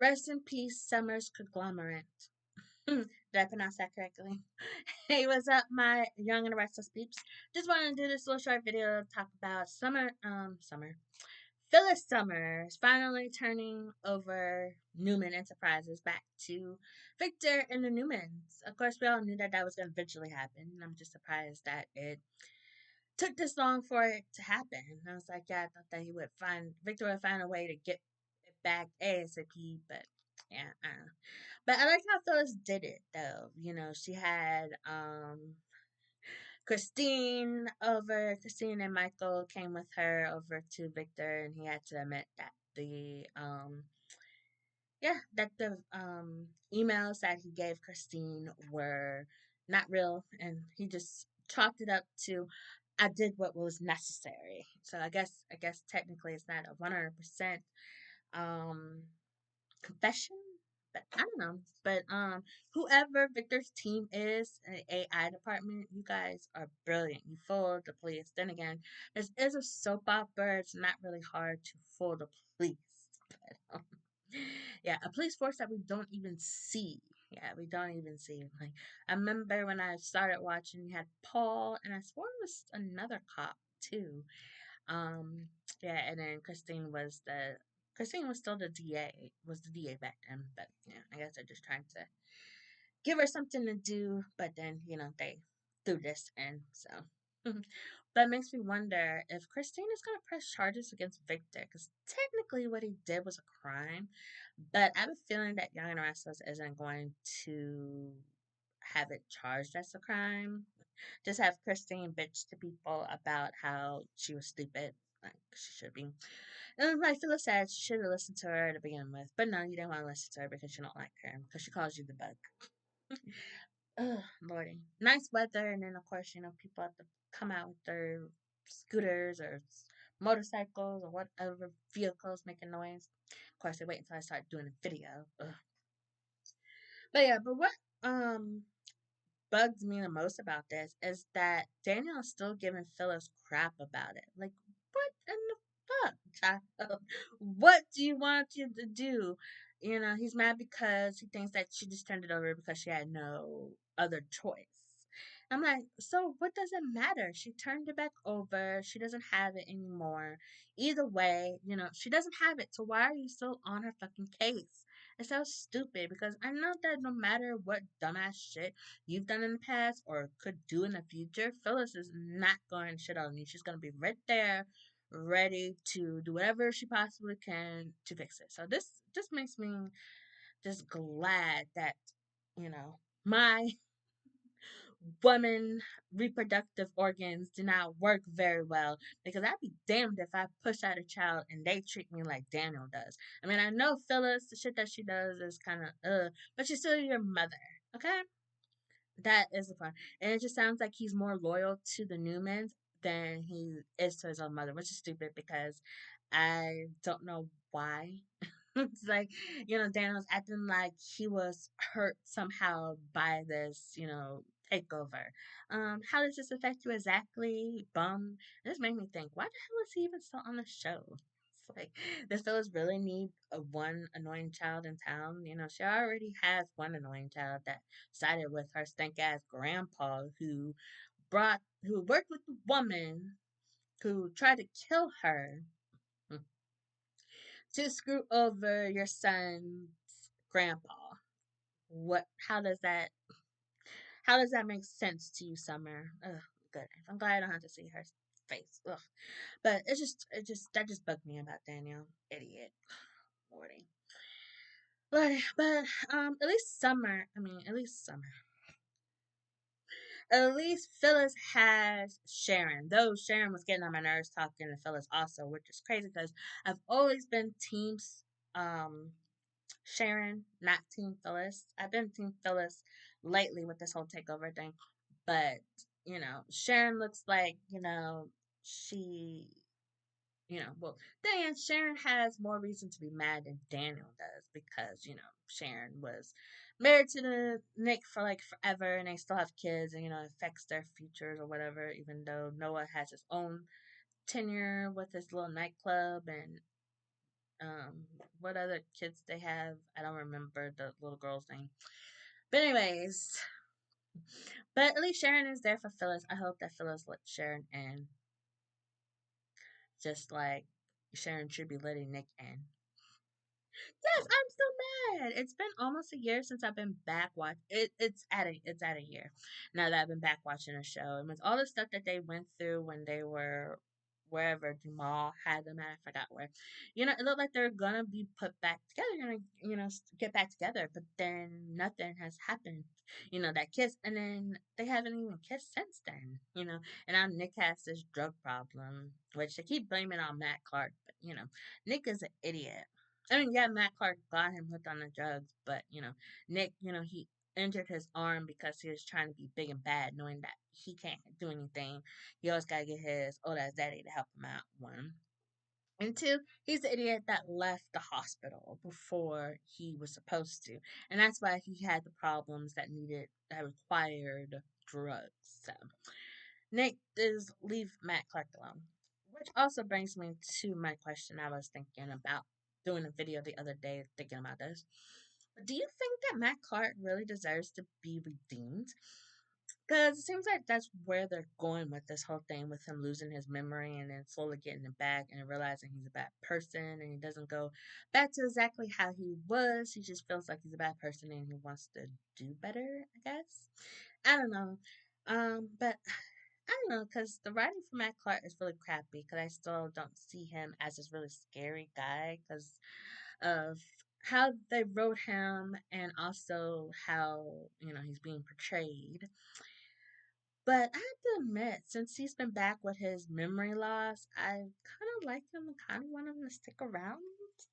Rest in peace, Summer's Conglomerate. Did I pronounce that correctly? Hey, what's up, my young and restless peeps? Just wanted to do this little short video to talk about Summer. Phyllis Summers finally turning over Newman Enterprises back to Victor and the Newmans. Of course, we all knew that that was going to eventually happen. And I'm just surprised that it took this long for it to happen. And I was like, yeah, I thought that Victor would find a way to get it back ASAP, but yeah, I don't know. But I like how Phyllis did it though. You know, she had Christine and Michael came with her over to Victor, and he had to admit that the emails that he gave Christine were not real, and he just chalked it up to I did what was necessary. So I guess technically it's not a 100% um confession, but I don't know. But whoever Victor's team is in the AI department, you guys are brilliant. You fooled the police. Then again, this is a soap opera. It's not really hard to fool the police. But yeah, a police force that we don't even see. Yeah, we don't even see. Like I remember when I started watching, you had Paul, and I swore it was another cop too. Um, yeah, and then Christine was still the DA, was the DA back then, but yeah, I guess they're just trying to give her something to do, but then, they threw this in, so. But it makes me wonder if Christine is going to press charges against Victor, because technically what he did was a crime, but I have a feeling that Young and Restless isn't going to have it charged as a crime. Just have Christine bitch to people about how she was stupid, like she should be. And like Phyllis said, she should have listened to her to begin with. But no, you didn't want to listen to her because you don't like her, because she calls you the bug. Ugh, Lordy. Nice weather, and then of course, people have to come out with their scooters or motorcycles or whatever vehicles making noise. Of course, they wait until I start doing a video. Ugh. But yeah, but what bugs me the most about this is that Daniel is still giving Phyllis crap about it. Like, what in the fuck, child? What do you want you to do? He's mad because he thinks that she just turned it over because she had no other choice. I'm like, so what does it matter? She turned it back over. She doesn't have it anymore. Either way, she doesn't have it. So why are you still on her fucking case? It's so stupid because I know that no matter what dumbass shit you've done in the past or could do in the future, Phyllis is not going to shit on you. She's going to be right there, ready to do whatever she possibly can to fix it. So this just makes me just glad that, my woman reproductive organs do not work very well, because I'd be damned if I push out a child and they treat me like Daniel does. I mean, I know Phyllis, the shit that she does is kind of but she's still your mother, okay? That is the fun. And it just sounds like he's more loyal to the Newmans than he is to his own mother, which is stupid because I don't know why. It's like, Daniel's acting like he was hurt somehow by this, takeover. How does this affect you exactly? Bum. This made me think, why the hell is he even still on the show? It's like, does Phyllis really need a one annoying child in town? She already has one annoying child that sided with her stank ass grandpa who worked with the woman who tried to kill her to screw over your son's grandpa. What how does that make sense to you, Summer? Ugh, good. I'm glad I don't have to see her face. Ugh. But that just bugged me about Daniel. Idiot. Lordy. But at least Phyllis has Sharon. Though Sharon was getting on my nerves talking to Phyllis also, which is crazy because I've always been team um Sharon, not Team Phyllis. I've been Team Phyllis lately with this whole takeover thing. But, Sharon looks like, she, well, then Sharon has more reason to be mad than Daniel does because, Sharon was married to the Nick for like forever and they still have kids and, it affects their futures or whatever, even though Noah has his own tenure with his little nightclub and Um, what other kids they have? I don't remember the little girl's name. But anyways, but at least Sharon is there for Phyllis. I hope that Phyllis lets Sharon in, just like Sharon should be letting Nick in. Yes, I'm still mad. It's been almost a year since I've been back watch. It's at a year now that I've been back watching a show. And with all the stuff that they went through when they were wherever Jamal had them at, I forgot where. It looked like they're gonna be put back together, get back together. But then nothing has happened. That kiss, and then they haven't even kissed since then. And now Nick has this drug problem, which they keep blaming on Matt Clark, but Nick is an idiot. I mean, yeah, Matt Clark got him hooked on the drugs, but Nick, he injured his arm because he was trying to be big and bad, knowing that he can't do anything. He always gotta get his old ass daddy to help him out. One. And two, he's the idiot that left the hospital before he was supposed to. And that's why he had the problems that required drugs. So Nick is leave Matt Clark alone. Which also brings me to my question I was thinking about doing a video the other day thinking about this. Do you think that Matt Clark really deserves to be redeemed? Because it seems like that's where they're going with this whole thing, with him losing his memory and then slowly getting it back and realizing he's a bad person and he doesn't go back to exactly how he was. He just feels like he's a bad person and he wants to do better, I guess. I don't know. But I don't know, because the writing for Matt Clark is really crappy, because I still don't see him as this really scary guy because of how they wrote him and also how, he's being portrayed. But I have to admit, since he's been back with his memory loss, I kind of like him and kind of want him to stick around.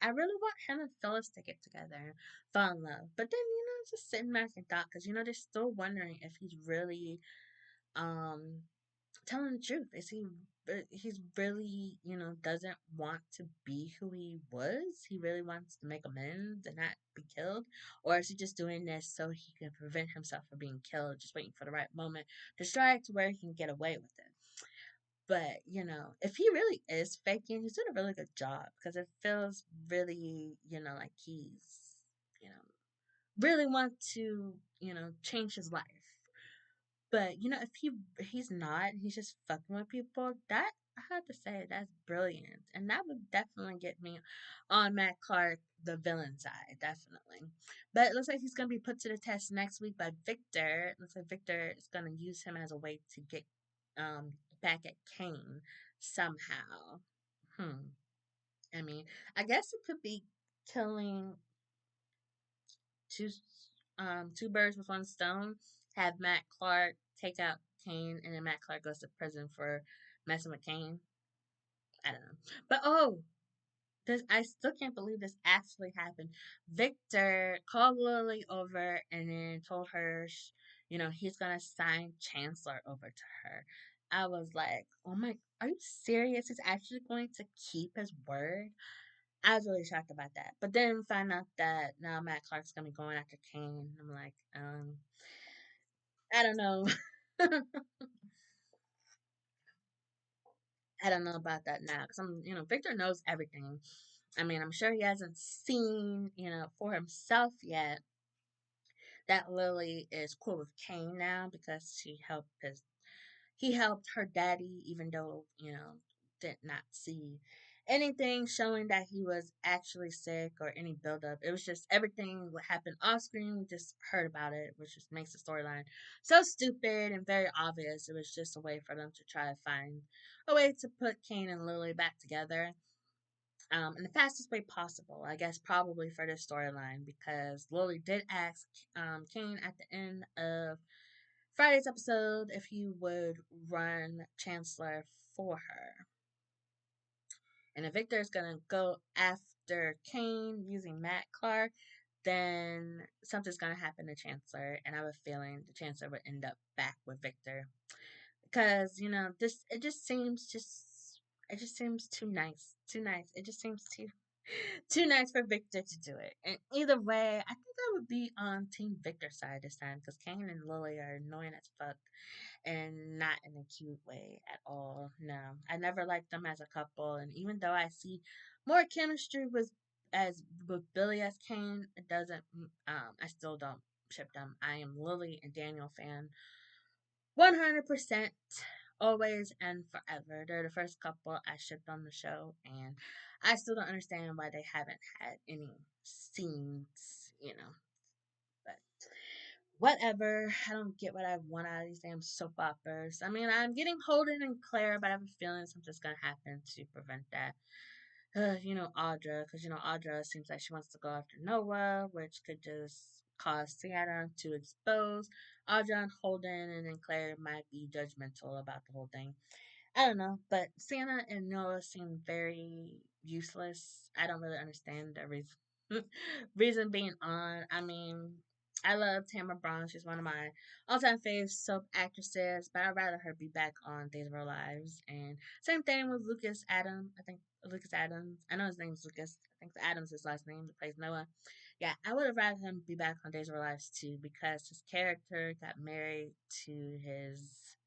I really want him and Phyllis to get together and fall in love. But then, just sitting back and thought, because, they're still wondering if he's really um telling the truth. Is he's really, doesn't want to be who he was? He really wants to make amends and not be killed? Or is he just doing this so he can prevent himself from being killed, just waiting for the right moment to strike to where he can get away with it? But, if he really is faking, he's doing a really good job because it feels really, like he's, you know, really want to, change his life. But if he's not, he's just fucking with people. That I have to say that's brilliant, and that would definitely get me on Matt Clark, the villain side, definitely. But it looks like he's gonna be put to the test next week by Victor. It looks like Victor is gonna use him as a way to get um back at Kane somehow. Hmm. I mean, I guess it could be killing two two birds with one stone. Have Matt Clark take out Kane, and then Matt Clark goes to prison for messing with Kane. I don't know, but this I still can't believe this actually happened. Victor called Lily over and then told her, he's gonna sign Chancellor over to her. I was like, oh my, are you serious? He's actually going to keep his word? I was really shocked about that. But then find out that now Matt Clark's gonna be going after Kane. I'm like, I don't know. I don't know about that now because Victor knows everything. I mean, I'm sure he hasn't seen, for himself yet that Lily is cool with Kane now because he helped her daddy, even though, did not see anything showing that he was actually sick or any buildup. It was just everything what happened off screen. We just heard about it, which just makes the storyline so stupid and very obvious. It was just a way for them to try to find a way to put Kane and Lily back together. In the fastest way possible, I guess, probably for this storyline, because Lily did ask Kane at the end of Friday's episode if he would run Chancellor for her. And if Victor is going to go after Kane using Matt Clark, then something's going to happen to Chancellor. And I have a feeling the Chancellor would end up back with Victor. Because, it just seems too nice. Too nice. It just seems too Too nice for Victor to do it. And either way, I think I would be on Team Victor's side this time because Kane and Lily are annoying as fuck and not in a cute way at all. No, I never liked them as a couple. And even though I see more chemistry with Billy as Kane, it doesn't. I still don't ship them. I am Lily and Daniel fan 100%, always and forever. They're the first couple I shipped on the show, and I still don't understand why they haven't had any scenes, But whatever. I don't get what I want out of these damn soap operas. I mean, I'm getting Holden and Claire, but I have a feeling something's gonna happen to prevent that. Audra, because Audra seems like she wants to go after Noah, which could just cause Sienna to expose Audra and Holden, and then Claire might be judgmental about the whole thing. I don't know, but Sienna and Noah seem very useless. I don't really understand the reason reason being on. I mean, I love Tamara Braun. She's one of my all-time favorite soap actresses, but I'd rather her be back on Days of Our Lives. And same thing with Lucas Adams. I think Lucas Adams. I know his name's Lucas. I think Adams is his last name. He plays Noah. Yeah, I would have rather him be back on Days of Our Lives too because his character got married to his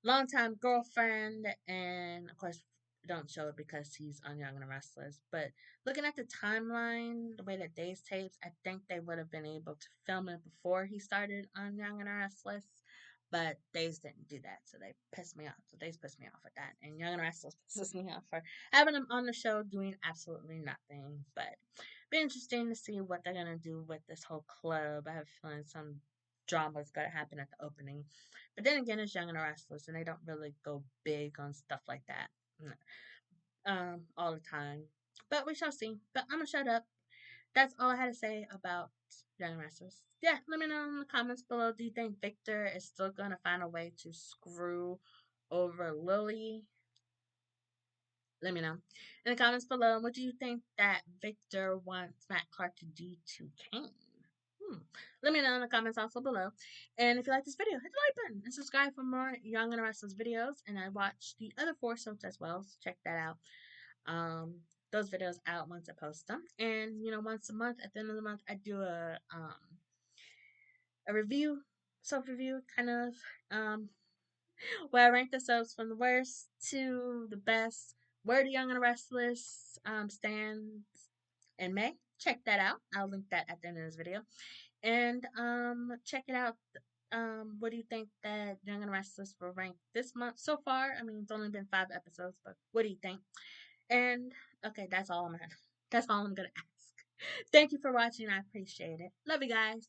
longtime girlfriend, and of course, don't show it because he's on Young and the Restless. But looking at the timeline, the way that Days tapes, I think they would have been able to film it before he started on Young and the Restless. But Days didn't do that, so they pissed me off. So Days pissed me off with that, and Young and the Restless pisses me off for having him on the show doing absolutely nothing. But be interesting to see what they're gonna do with this whole club. I have a feeling some drama is gonna happen at the opening. But then again, it's Young and the Restless, and they don't really go big on stuff like that all the time. But we shall see. But I'm gonna shut up. That's all I had to say about Young and Restless. Yeah, let me know in the comments below. Do you think Victor is still gonna find a way to screw over Lily? Let me know in the comments below. What do you think that Victor wants Matt Clark to do to Kane? Let me know in the comments also below. And if you like this video, hit the like button and subscribe for more Young and Restless videos. And I watch the other 4 soaps as well, so check that out. Those videos out once I post them. And once a month, at the end of the month, I do a review, soap review, kind of where I rank the soaps from the worst to the best. Where the Young and Restless stands in May. Check that out. I'll link that at the end of this video. And check it out. What do you think that Young and Restless will rank this month so far? I mean, it's only been 5 episodes, but what do you think? And okay, that's all I'm gonna ask. Thank you for watching. I appreciate it. Love you guys.